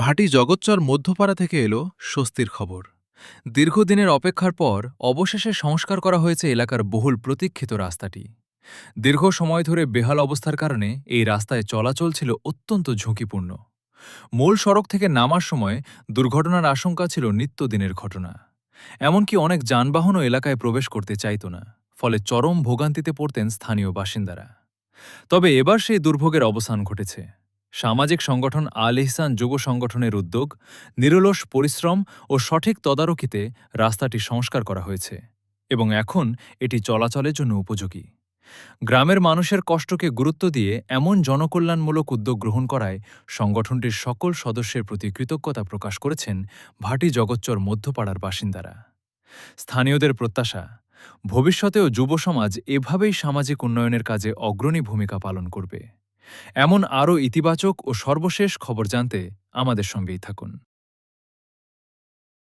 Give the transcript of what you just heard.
ভাটি জগৎচর মধ্যপাড়া থেকে এলো স্বস্তির খবর। দীর্ঘদিনের অপেক্ষার পর অবশেষে সংস্কার করা হয়েছে এলাকার বহুল প্রতীক্ষিত রাস্তাটি। দীর্ঘ সময় ধরে বেহাল অবস্থার কারণে এই রাস্তায় চলাচল ছিল অত্যন্ত ঝুঁকিপূর্ণ। মূল সড়ক থেকে নামার সময় দুর্ঘটনার আশঙ্কা ছিল নিত্যদিনের ঘটনা। এমনকি অনেক যানবাহনও এলাকায় প্রবেশ করতে চাইত না, ফলে চরম ভোগান্তিতে পড়তেন স্থানীয় বাসিন্দারা। তবে এবার সেই দুর্ভোগের অবসান ঘটেছে। সামাজিক সংগঠন আল ইহসান যুব সংগঠনের উদ্যোগ, নিরলস পরিশ্রম ও সঠিক তদারকিতে রাস্তাটি সংস্কার করা হয়েছে এবং এখন এটি চলাচলের জন্য উপযোগী। গ্রামের মানুষের কষ্টকে গুরুত্ব দিয়ে এমন জনকল্যাণমূলক উদ্যোগ গ্রহণ করায় সংগঠনটির সকল সদস্যের প্রতি কৃতজ্ঞতা প্রকাশ করেছেন ভাটি জগৎচর মধ্যপাড়ার বাসিন্দারা। স্থানীয়দের প্রত্যাশা, ভবিষ্যতেও যুব সমাজ এভাবেই সামাজিক উন্নয়নের কাজে অগ্রণী ভূমিকা পালন করবে। এমন আরও ইতিবাচক ও সর্বশেষ খবর জানতে আমাদের সঙ্গেই থাকুন।